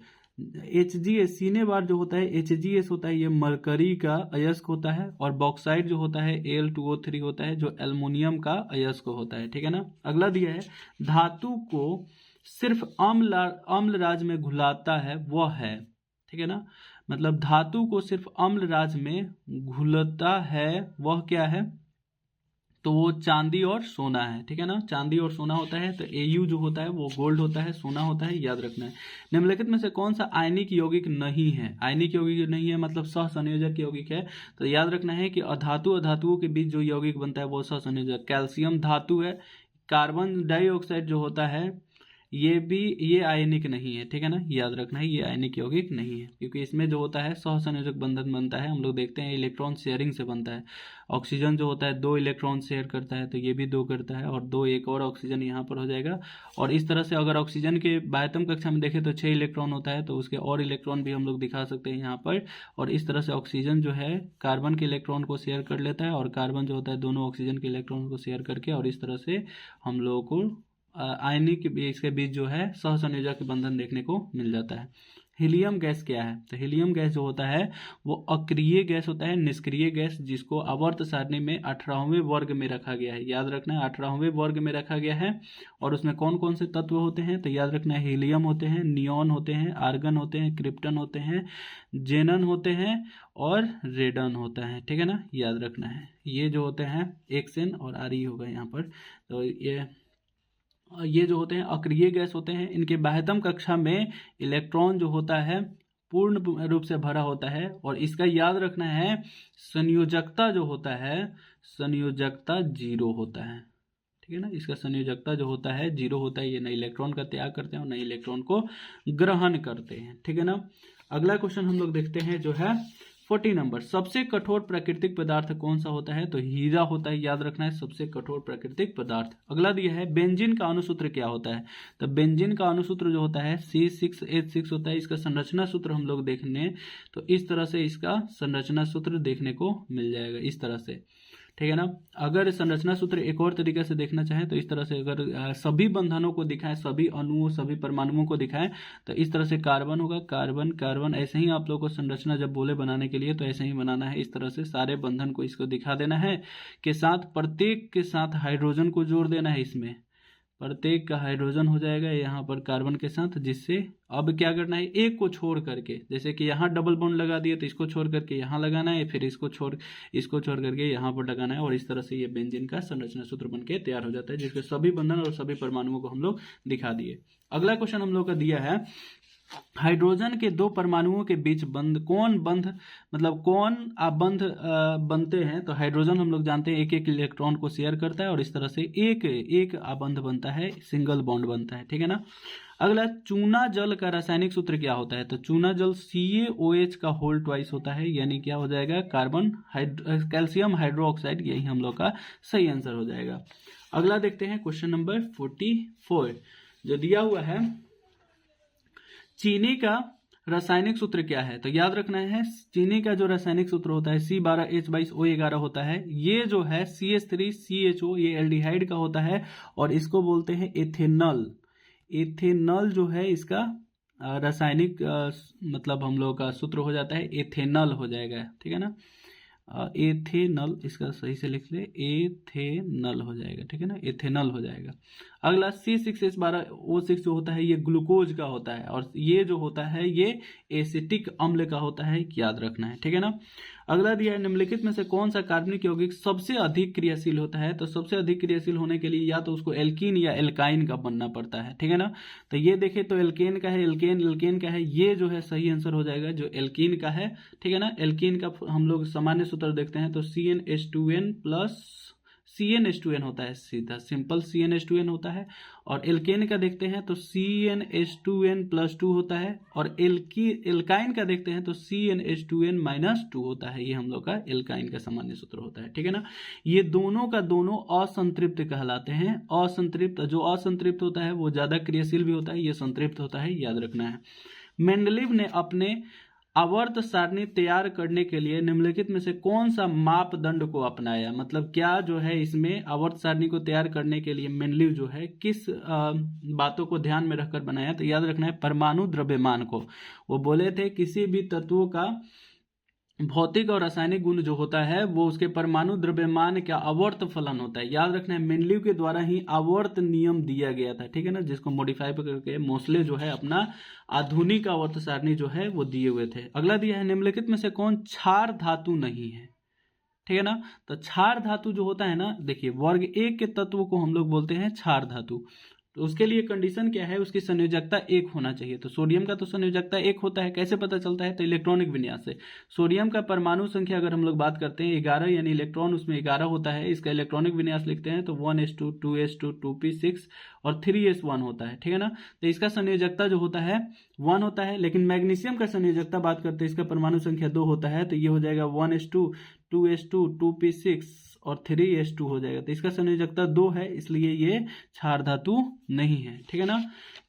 [SPEAKER 1] HgS सीने बार जो होता है HgS होता है, ये मरकरी का अयस्क होता है, और बॉक्साइड जो होता है Al2O3 होता है, जो एल्युमिनियम का अयस्क होता है, ठीक है ना। अगला दिया है धातु को सिर्फ अम्ल राज में घुलाता है वह है, ठीक है ना, मतलब धातु को सिर्फ अम्ल राज में घुलता है वह क्या है, तो वो चांदी और सोना है, ठीक है ना, चांदी और सोना होता है। तो Au जो होता है वो गोल्ड होता है, सोना होता है, याद रखना है। निम्नलिखित में से कौन सा आयनिक यौगिक नहीं है, आयनिक यौगिक नहीं है मतलब सहसंयोजक यौगिक है, तो याद रखना है कि अधातुओं के बीच जो यौगिक बनता है वो सहसंयोजक, कैल्शियम धातु है। कार्बन डाइऑक्साइड जो होता है ये आयनिक नहीं है, ठीक है ना, याद रखना है, ये आयनिक यौगिक नहीं है, क्योंकि इसमें जो होता है सहसंयोजक बंधन बनता है, हम लोग देखते हैं इलेक्ट्रॉन शेयरिंग से बनता है। ऑक्सीजन जो होता है 2 इलेक्ट्रॉन शेयर करता है, तो ये भी 2 करता है, और 2 एक और ऑक्सीजन यहाँ पर हो जाएगा। और इस तरह से अगर ऑक्सीजन के बाह्यतम कक्षा में देखें तो 6 इलेक्ट्रॉन होता है, तो उसके और इलेक्ट्रॉन भी हम लोग दिखा सकते हैं यहाँ पर। और इस तरह से ऑक्सीजन जो है कार्बन के इलेक्ट्रॉन को शेयर कर लेता है, और कार्बन जो होता है दोनों ऑक्सीजन के इलेक्ट्रॉन को शेयर करके, और इस तरह से हम लोगों को आयनिक इसके बीच जो है सहसंयोजक बंधन देखने को मिल जाता है। हीलियम गैस क्या है, तो हीलियम गैस जो होता है वो अक्रिय गैस होता है, निष्क्रिय गैस, जिसको आवर्त सारणी में 18वें वर्ग में रखा गया है, याद रखना है 18वें वर्ग में रखा गया है। और उसमें कौन कौन से तत्व होते हैं, तो याद रखना है हीलियम होते हैं, नियॉन होते हैं, आर्गन होते हैं, क्रिप्टन होते हैं, जेनन होते हैं, और रेडन होता है, ठीक है ना, याद रखना है। ये जो होते हैं एक्सन और आर होगा यहाँ पर, तो ये जो होते हैं अक्रिय गैस होते हैं। इनके बाह्यतम कक्षा में इलेक्ट्रॉन जो होता है पूर्ण रूप से भरा होता है, और इसका याद रखना है संयोजकता जो होता है, संयोजकता 0 होता है, ठीक है ना, इसका संयोजकता जो होता है 0 होता है, ये न इलेक्ट्रॉन का त्याग करते हैं और न इलेक्ट्रॉन को ग्रहण करते हैं, ठीक है ना। अगला क्वेश्चन हम लोग देखते हैं जो है 40 नंबर, सबसे कठोर प्राकृतिक पदार्थ कौन सा होता है, तो हीरा होता है, याद रखना है, सबसे कठोर प्राकृतिक पदार्थ। अगला दिया है बेंजीन का अणुसूत्र क्या होता है, तो बेंजीन का अणुसूत्र जो होता है C6H6 होता है। इसका संरचना सूत्र हम लोग देखने तो इस तरह से इसका संरचना सूत्र देखने को मिल जाएगा, इस तरह से, ठीक है ना। अगर संरचना सूत्र एक और तरीके से देखना चाहें तो इस तरह से, अगर सभी बंधनों को दिखाएं, सभी अणुओं सभी परमाणुओं को दिखाएं, तो इस तरह से कार्बन होगा, कार्बन कार्बन, ऐसे ही आप लोगों को संरचना जब बोले बनाने के लिए तो ऐसे ही बनाना है, इस तरह से सारे बंधन को इसको दिखा देना है, के साथ प्रत्येक के साथ हाइड्रोजन को जोड़ देना है, इसमें प्रत्येक का हाइड्रोजन हो जाएगा यहाँ पर कार्बन के साथ, जिससे अब क्या करना है, एक को छोड़ करके, जैसे कि यहाँ डबल बॉन्ड लगा दिया तो इसको छोड़ करके यहाँ लगाना है, फिर इसको छोड़ करके यहाँ पर लगाना है, और इस तरह से ये बेंजीन का संरचना सूत्र बनके तैयार हो जाता है, जिसके सभी बंधन और सभी परमाणुओं को हम लोग दिखा दिए। अगला क्वेश्चन हम लोग का दिया है हाइड्रोजन के 2 परमाणुओं के बीच कौन आबंध बनते हैं, तो हाइड्रोजन हम लोग जानते हैं एक एक इलेक्ट्रॉन को शेयर करता है, और इस तरह से एक एक आबंध बनता है, सिंगल बॉन्ड बनता है, ठीक है ना। अगला चूना जल का रासायनिक सूत्र क्या होता है, तो चूना जल CaOH का होल ट्वाइस होता है, यानी क्या हो जाएगा कैल्शियम हाइड्रोक्साइड, यही हम लोग का सही आंसर हो जाएगा। अगला देखते हैं क्वेश्चन नंबर 44 जो दिया हुआ है, चीनी का रासायनिक सूत्र क्या है, तो याद रखना है चीनी का जो रासायनिक सूत्र होता है C12H22O11 होता है। ये जो है CH3CHO ये एल्डिहाइड का होता है, और इसको बोलते हैं एथेनॉल। एथेनॉल जो है इसका रासायनिक मतलब हम लोग का सूत्र हो जाता है एथेनॉल हो जाएगा, ठीक है ना। एथेनल, इसका सही से लिख ले, एथेनल हो जाएगा, ठीक है ना, एथेनल हो जाएगा। अगला C6H12O6 जो होता है ये ग्लूकोज का होता है, और ये जो होता है ये एसिटिक अम्ल का होता है, याद रखना है, ठीक है ना। अगला दिया है निम्नलिखित में से कौन सा कार्बनिक यौगिक सबसे अधिक क्रियाशील होता है, तो सबसे अधिक क्रियाशील होने के लिए या तो उसको एल्कीन या एल्काइन का बनना पड़ता है, ठीक है ना। तो ये देखें तो एल्केन का है, एल्केन का है, ये जो है सही आंसर हो जाएगा जो एल्कीन का है, ठीक है ना। एल्कीन का हम लोग सामान्य सूत्र देखते हैं तो CnH2n प्लस CnH2n होता है, सीधा सिंपल CnH2n होता है। और एल्केन का देखते हैं तो CnH2n प्लस 2 होता है, और एल्काइन का देखते हैं तो CnH2n माइनस 2 होता है। ये हम लोग का एल्काइन का सामान्य सूत्र होता है, ठीक है ना। ये दोनों का दोनों असंतृप्त कहलाते हैं। असंतृप्त, जो असंतृप्त होता है वो ज्यादा क्रियाशील भी होता है, ये संतृप्त होता है, याद रखना है। मेंडलीव ने अपने आवर्त सारणी तैयार करने के लिए निम्नलिखित में से कौन सा मापदंड को अपनाया, मतलब क्या जो है इसमें आवर्त सारणी को तैयार करने के लिए मेंडलीव जो है किस बातों को ध्यान में रखकर बनाया, तो याद रखना है परमाणु द्रव्यमान को। वो बोले थे किसी भी तत्वों का भौतिक और रासायनिक गुण जो होता है वो उसके परमाणु द्रव्यमान का आवर्त फलन होता है, याद रखना है। मेंडलीव के द्वारा ही आवर्त नियम दिया गया था, ठीक है ना, जिसको मॉडिफाई करके मोस्ले जो है अपना आधुनिक आवर्त सारणी जो है वो दिए हुए थे। अगला दिया है निम्नलिखित में से कौन क्षार धातु नहीं है, ठीक है ना। तो क्षार धातु जो होता है ना, देखिए वर्ग 1 के तत्व को हम लोग बोलते हैं क्षार धातु। तो उसके लिए कंडीशन क्या है, उसकी संयोजकता 1 होना चाहिए। तो सोडियम का तो संयोजकता 1 होता है, कैसे पता चलता है, तो इलेक्ट्रॉनिक विन्यास से। सोडियम का परमाणु संख्या अगर हम लोग बात करते हैं 11, यानी इलेक्ट्रॉन उसमें 11 होता है, इसका इलेक्ट्रॉनिक विन्यास लिखते हैं तो 1s2 2s2 2p6 और 3s1 होता है, ठीक है ना। तो इसका संयोजकता जो होता है 1 होता है। लेकिन मैग्नीशियम का संयोजकता बात करते हैं, इसका परमाणु संख्या 2 होता है, तो ये हो जाएगा 1s2 2s2 2p6 और 3s2 हो जाएगा। तो इसका संयोजकता 2 है, इसलिए ये क्षार धातु नहीं है, ठीक है ना।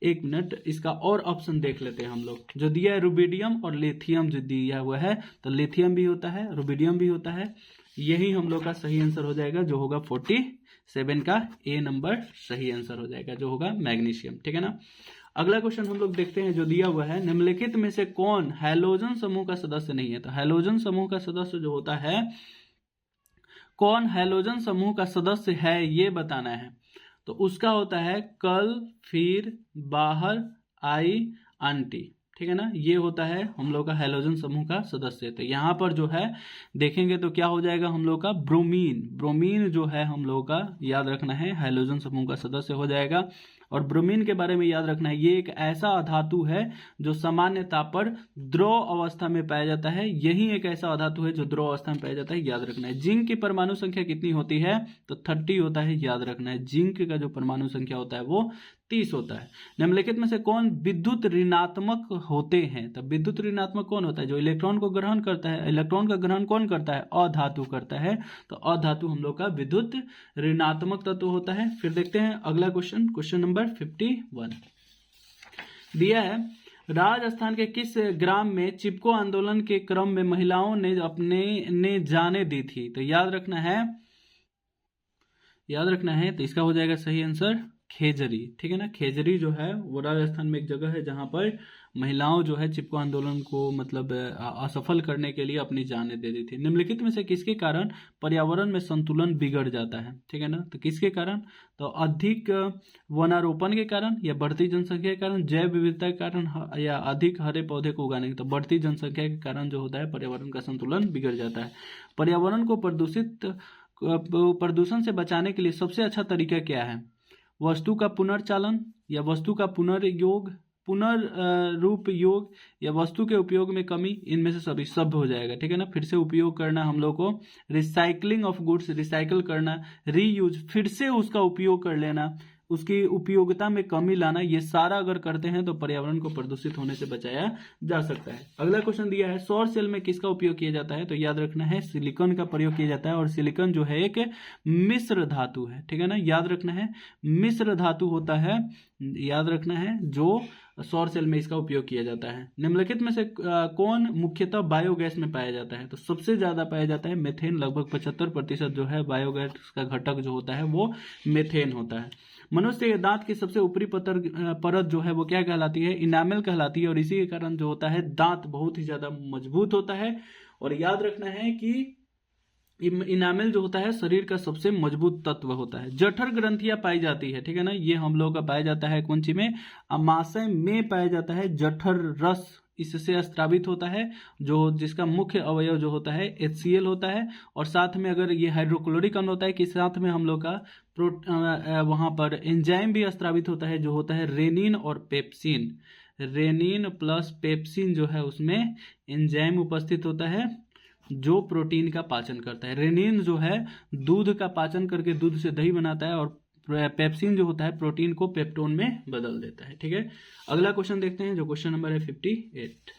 [SPEAKER 1] एक मिनट, इसका और ऑप्शन देख लेते हैं हम लोग। जो दिया है रुबिडियम और लिथियम जो दिया हुआ है, तो लिथियम भी होता है, रुबिडियम भी होता है। यही हम लोग का सही आंसर हो जाएगा, जो होगा 47 का ए नंबर सही आंसर हो जाएगा, जो होगा मैग्नीशियम, ठीक है ना। अगला क्वेश्चन हम लोग देखते हैं जो दिया हुआ है, निम्नलिखित में से कौन हैलोजन समूह का सदस्य नहीं है। तो हैलोजन समूह का सदस्य जो होता है, कौन हैलोजन समूह का सदस्य है ये बताना है। तो उसका होता है कल, फिर, बाहर, आई, आंटी, ठीक है ना। ये होता है हम लोग का हैलोजन समूह का सदस्य। तो यहाँ पर जो है देखेंगे तो क्या हो जाएगा हम लोग का ब्रोमीन। ब्रोमीन जो है हम लोग का, याद रखना है, हैलोजन समूह का सदस्य हो जाएगा। और ब्रोमीन के बारे में याद रखना है, ये एक ऐसा अधातु है जो सामान्यतः पर द्रव अवस्था में पाया जाता है। यही एक ऐसा अधातु है जो द्रव अवस्था में पाया जाता है, याद रखना है। जिंक की परमाणु संख्या कितनी होती है, तो 30 होता है, याद रखना है। जिंक का जो परमाणु संख्या होता है वो 30 होता है। निम्नलिखित में से कौन विद्युत ऋणात्मक होते हैं, तो विद्युत ऋणात्मक कौन होता है, जो इलेक्ट्रॉन को ग्रहण करता है। इलेक्ट्रॉन का ग्रहण कौन करता है, अधातु करता है। तो अधातु हम लोग का विद्युत ऋणात्मक तत्व होता है। फिर देखते हैं अगला क्वेश्चन, क्वेश्चन नंबर 51 दिया है, राजस्थान के किस ग्राम में चिपको आंदोलन के क्रम में महिलाओं ने अपने जाने दी थी। तो याद रखना है, तो इसका हो जाएगा सही आंसर खेजरी, ठीक है ना। खेजरी जो है वो राजस्थान में एक जगह है जहां पर महिलाओं जो है चिपको आंदोलन को मतलब असफल करने के लिए अपनी जानें दे दी थी। निम्नलिखित में से किसके कारण पर्यावरण में संतुलन बिगड़ जाता है, ठीक है ना। तो किसके कारण, तो अधिक वनारोपण के कारण, या बढ़ती जनसंख्या के कारण, जैव विविधता के कारण, या अधिक हरे पौधे को उगाने के। तो बढ़ती जनसंख्या के कारण जो होता है पर्यावरण का संतुलन बिगड़ जाता है। पर्यावरण को प्रदूषण से बचाने के लिए सबसे अच्छा तरीका क्या है, वस्तु का पुनर्चालन, या वस्तु का पुनर्रूप योग, या वस्तु के उपयोग में कमी। इनमें से सभी सब हो जाएगा, ठीक है ना। फिर से उपयोग करना, हम लोग को रिसाइकलिंग ऑफ गुड्स, रिसाइकल करना, रीयूज, फिर से उसका उपयोग कर लेना, उसकी उपयोगिता में कमी लाना, ये सारा अगर करते हैं तो पर्यावरण को प्रदूषित होने से बचाया जा सकता है। अगला क्वेश्चन दिया है, सौर सेल में किसका उपयोग किया जाता है। तो याद रखना है सिलिकॉन का प्रयोग किया जाता है, और सिलिकॉन जो है एक मिश्र धातु है, ठीक है ना। याद रखना है मिश्र धातु होता है, याद रखना है, जो सौर सेल में इसका उपयोग किया जाता है। निम्नलिखित में से कौन मुख्यतः बायोगैस में पाया जाता है। तो सबसे ज्यादा पाया जाता है मेथेन, लगभग 75% जो है बायोगैस का घटक जो होता है वो मेथेन होता है। मनुष्य के दांत की सबसे ऊपरी परत जो है वो क्या कहलाती है, इनामेल कहलाती है, और इसी के कारण जो होता है दांत बहुत ही ज्यादा मजबूत होता है। और याद रखना है कि इनामेल जो होता है शरीर का सबसे मजबूत तत्व होता है। जठर ग्रंथियां पाई जाती है, ठीक है ना, ये हम लोग का पाया जाता है कौन सी में, अमाशय में पाया जाता है। जठर रस इससे स्त्रावित होता है, जो जिसका मुख्य अवयव जो होता है HCl होता है। और साथ में अगर ये हाइड्रोक्लोरिक अम्ल होता है कि साथ में हम लोग का वहां पर एंजाइम भी स्त्रावित होता है, जो होता है रेनिन और पेप्सिन। रेनिन प्लस पेप्सिन जो है उसमें एंजाइम उपस्थित होता है जो प्रोटीन का पाचन करता है। रेनिन जो है दूध का पाचन करके दूध से दही बनाता है, और पेप्सिन जो होता है प्रोटीन को पेप्टोन में बदल देता है, ठीक है। अगला क्वेश्चन देखते हैं, जो क्वेश्चन नंबर है 58।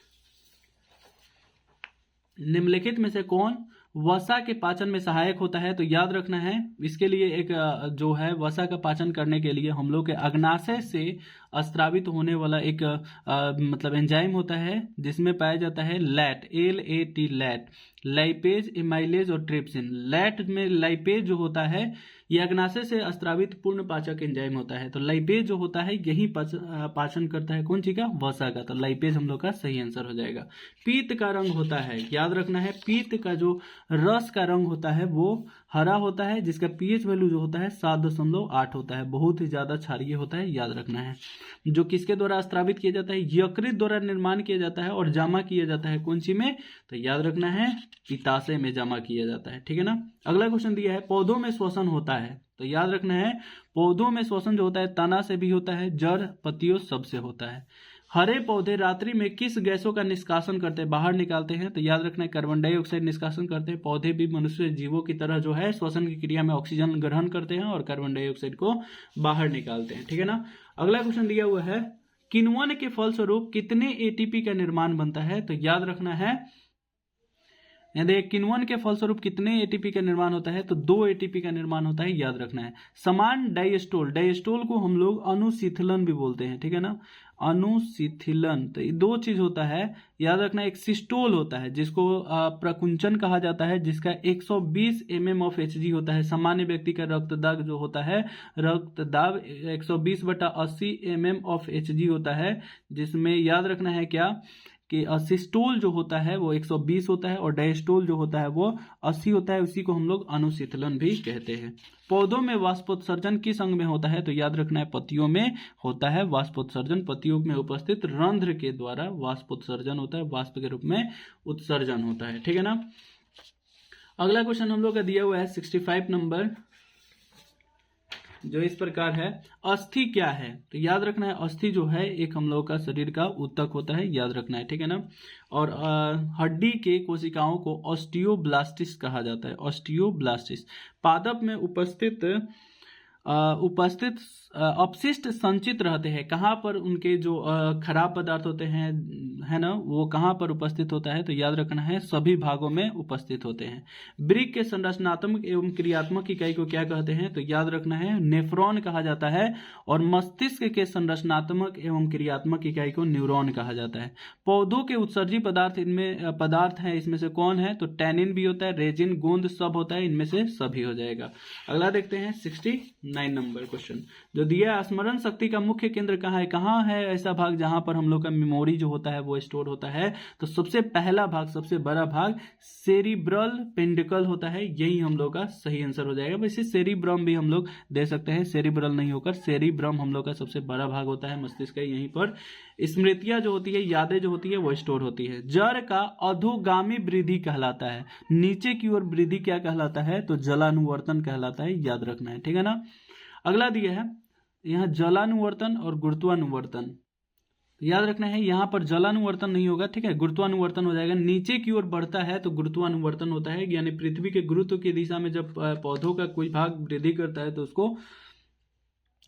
[SPEAKER 1] निम्नलिखित में से कौन वसा के पाचन में सहायक होता है? तो याद रखना है इसके लिए एक जो है वसा का पाचन करने के लिए हम लोग के अग्नाशय से स्त्रावित होने वाला एक मतलब एंजाइम होता है, जिसमें पाया जाता है LAT, LAT LAT, lipase, amylase और ट्रिप्सिन। लैट में लाइपेज जो होता है ये अग्नाशय से स्त्रावित पूर्ण पाचक एंजाइम होता है। तो लाइपेज जो होता है यही पाचन करता है कौन सी का, वसा का। तो लाइपेज हम लोग का सही आंसर हो जाएगा। पीत का रंग होता है, याद रखना है, पीत का जो रस का रंग होता है वो हरा होता है, जिसका pH वैल्यू जो होता है 7.8 होता है, बहुत ही ज्यादा क्षारीय होता है, याद रखना है। जो किसके द्वारा स्त्रावित किया जाता है, यकृत द्वारा निर्माण किया जाता है और जमा किया जाता है कौन सी में, तो याद रखना है पित्ताशय में जमा किया जाता है, ठीक है ना। अगला क्वेश्चन दिया है, पौधों में श्वसन होता है, तो याद रखना है पौधों में श्वसन जो होता है तना से भी होता है, जड़, पत्तियों सबसे होता है। हरे पौधे रात्रि में किस गैसों का निष्कासन करते हैं, बाहर निकालते हैं, तो याद रखना है कार्बन डाइऑक्साइड निष्कासन करते हैं। पौधे भी मनुष्य जीवों की तरह जो है श्वसन की क्रिया में ऑक्सीजन ग्रहण करते हैं और कार्बन डाइऑक्साइड को बाहर निकालते हैं, ठीक है ना। अगला क्वेश्चन दिया हुआ है, किण्वन के फलस्वरूप कितने ATP का निर्माण बनता है, तो याद रखना है यदि किण्वन के फलस्वरूप कितने ATP का निर्माण होता है, तो 2 ATP का निर्माण होता है, याद रखना है। समान डाइस्टोल, डाइस्टोल को हम लोग अनुशीथलन भी बोलते हैं, ठीक है ना, अनुशीथलन। तो ये 2 चीज होता है, याद रखना। एक सिस्टोल होता है जिसको प्रकुंचन कहा जाता है, जिसका 120 mm ऑफ Hg होता है। सामान्य व्यक्ति का रक्तदाब जो होता है, रक्तदाब 120/80 mm ऑफ Hg होता है, जिसमें याद रखना है क्या कि सिस्टोल जो होता है वो 120 होता है और डायस्टोल जो होता है वो 80 होता है, उसी को हम लोग अनुशीतलन भी कहते हैं। पौधों में वाष्पोत्सर्जन किस अंग में होता है, तो याद रखना है पत्तियों में होता है वाष्पोत्सर्जन। पत्तियों में उपस्थित रंध्र के द्वारा वाष्पोत्सर्जन होता है, वाष्प के रूप में उत्सर्जन होता है, ठीक है ना। अगला क्वेश्चन हम लोग का दिया हुआ है 65 नंबर, जो इस प्रकार है, अस्थि क्या है, तो याद रखना है अस्थि जो है एक हम लोग का शरीर का ऊतक होता है, याद रखना है, ठीक है ना। और हड्डी के कोशिकाओं को ऑस्टियोब्लास्टिस कहा जाता है, ऑस्टियोब्लास्टिस। पादप में उपस्थित अपशिष्ट संचित रहते हैं, कहाँ पर उनके जो खराब पदार्थ होते हैं, है ना, वो कहाँ पर उपस्थित होता है, तो याद रखना है सभी भागों में उपस्थित होते हैं। वृक्क के संरचनात्मक एवं क्रियात्मक इकाई को क्या कहते हैं, तो याद रखना है नेफ्रॉन कहा जाता है। और मस्तिष्क के संरचनात्मक एवं क्रियात्मक इकाई को न्यूरॉन कहा जाता है। पौधों के उत्सर्जी पदार्थ इनमें पदार्थ है, इसमें से कौन है, तो टैनिन भी होता है, रेजिन, गोंद सब होता है, इनमें से सभी हो जाएगा। अगला देखते हैं 69 नंबर क्वेश्चन, जो दिया, स्मरण शक्ति का मुख्य केंद्र कहाँ है ऐसा भाग जहां पर हम लोग का मेमोरी जो होता है वो स्टोर होता है, तो सबसे पहला भाग, सबसे बड़ा भाग सेरिब्रल पेंडिकल होता है, यही हम लोग का सही आंसर हो जाएगा। वैसे सेरिब्रम भी हम लोग दे सकते हैं, सेरिब्रल नहीं होकर सेरिब्रम हम लोग का सबसे बड़ा भाग होता है मस्तिष्क का, यहीं पर स्मृतियां जो होती है, यादें जो होती है वो स्टोर होती है। जड़ का अधोगामी वृद्धि कहलाता है, नीचे की ओर वृद्धि क्या कहलाता है, तो जलानुवर्तन कहलाता है, याद रखना है, ठीक है ना। अगला दिया है यहाँ जलानुवर्तन और गुरुत्वानुवर्तन, याद रखना है यहाँ पर जलानुवर्तन नहीं होगा, ठीक है, गुरुत्वानुवर्तन हो जाएगा। नीचे की ओर बढ़ता है तो गुरुत्वानुवर्तन होता है, यानी पृथ्वी के गुरुत्व की दिशा में जब पौधों का कोई भाग वृद्धि करता है तो उसको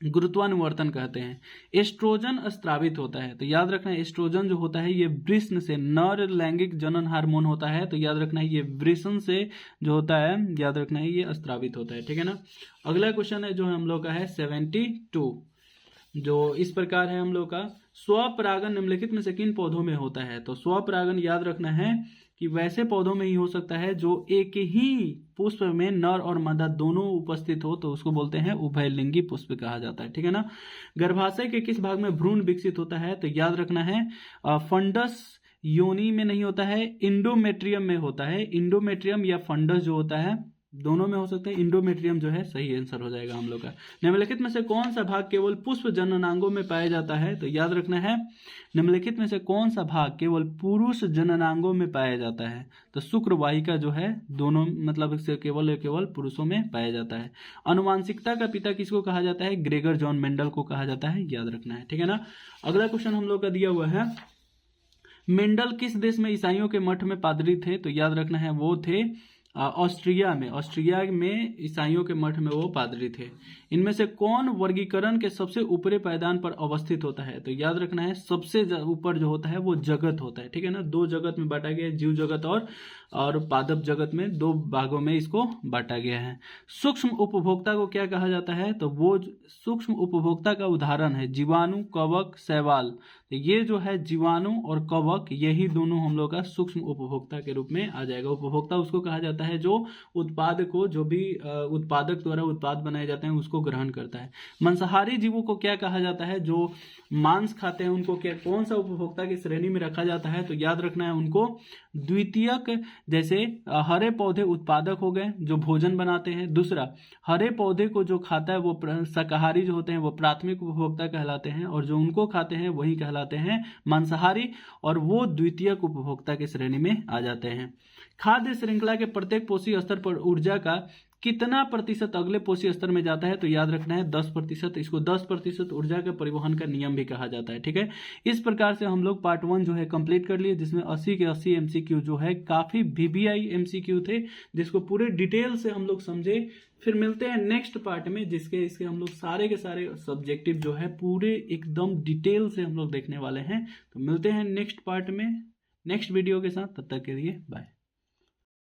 [SPEAKER 1] गुरुत्वानुवर्तन कहते हैं। एस्ट्रोजन स्त्रावित होता है, तो याद रखना है एस्ट्रोजन जो होता है ये वृषण से, नर लैंगिक जनन हार्मोन होता है, तो याद रखना है ये वृषण से जो होता है, याद रखना है ये स्त्रावित होता है, ठीक है ना। अगला क्वेश्चन है जो हम लोग का है 72, जो इस प्रकार है हम लोग का, स्वपरागन निम्नलिखित में से किन पौधों में होता है, तो स्वपरागन याद रखना है कि वैसे पौधों में ही हो सकता है जो एक ही पुष्प में नर और मादा दोनों उपस्थित हो, तो उसको बोलते हैं उभयलिंगी पुष्प कहा जाता है, ठीक है ना। गर्भाशय के किस भाग में भ्रूण विकसित होता है, तो याद रखना है फंडस योनि में नहीं होता है, इंडोमेट्रियम में होता है। इंडोमेट्रियम या फंडस जो होता है दोनों में हो सकता है। इंडोमेट्रियम जो है सही आंसर हो जाएगा हम लोग का। निम्नलिखित में से कौन सा भाग केवल पुष्प जननांगों में पाया जाता है? तो याद रखना है, निम्नलिखित में से कौन सा भाग केवल पुरुष जननांगों में पाया जाता है? तो शुक्रवाहिका जो है दोनों मतलब से केवल पुरुषों में पाया जाता है। अनुवांशिकता का पिता किसको कहा जाता है? ग्रेगर जॉन मेंडल को कहा जाता है, याद रखना है, ठीक है ना। अगला क्वेश्चन हम लोग का दिया हुआ है, मेंडल किस देश में ईसाइयों के मठ में पादरी थे? तो याद रखना है वो थे ऑस्ट्रिया में ईसाइयों के मठ में वो पादरी थे। इनमें से कौन वर्गीकरण के सबसे ऊपरी पायदान पर अवस्थित होता है? तो याद रखना है सबसे ऊपर जो होता है वो जगत होता है, ठीक है ना। दो जगत में बांटा गया है, जीव जगत और पादप जगत में दो भागों में इसको बांटा गया है। सूक्ष्म उपभोक्ता को क्या कहा जाता है? तो वो सूक्ष्म उपभोक्ता का उदाहरण है जीवाणु, कवक, शैवाल। तो ये जो है जीवाणु और कवक, यही दोनों हम लोग का सूक्ष्म उपभोक्ता के रूप में आ जाएगा। उपभोक्ता उसको कहा जाता है जो उत्पाद को, जो भी उत्पादक द्वारा उत्पाद बनाए जाते हैं उसको ग्रहण करता है। मांसाहारी जीवों को क्या कहा जाता है? जो मांस खाते हैं उनको क्या, कौन सा उपभोक्ता की श्रेणी में रखा जाता है? तो याद रखना है उनको द्वितीयक, जैसे हरे पौधे उत्पादक हो गए जो भोजन बनाते हैं। दूसरा, हरे पौधे को जो खाता है वो शाकाहारी जो होते हैं वो प्राथमिक उपभोक्ता कहलाते हैं, और जो उनको खाते हैं वही कहलाते हैं मांसाहारी, और वो द्वितीयक उपभोक्ता की श्रेणी में आ जाते हैं। खाद्य श्रृंखला के प्रत्येक पोषी स्तर पर ऊर्जा का कितना प्रतिशत अगले पोषी स्तर में जाता है? तो याद रखना है 10%। इसको 10% ऊर्जा के परिवहन का नियम भी कहा जाता है, ठीक है। इस प्रकार से हम लोग पार्ट 1 जो है कंप्लीट कर लिए, जिसमें 80 के 80 MCQ जो है काफी VBI MCQ थे, जिसको पूरे डिटेल से हम लोग समझे। फिर मिलते हैं नेक्स्ट पार्ट में, इसके हम लोग सारे के सारे सब्जेक्टिव जो है पूरे एकदम डिटेल से हम लोग देखने वाले हैं। तो मिलते हैं नेक्स्ट पार्ट में नेक्स्ट वीडियो के साथ, तब तक के लिए बाय।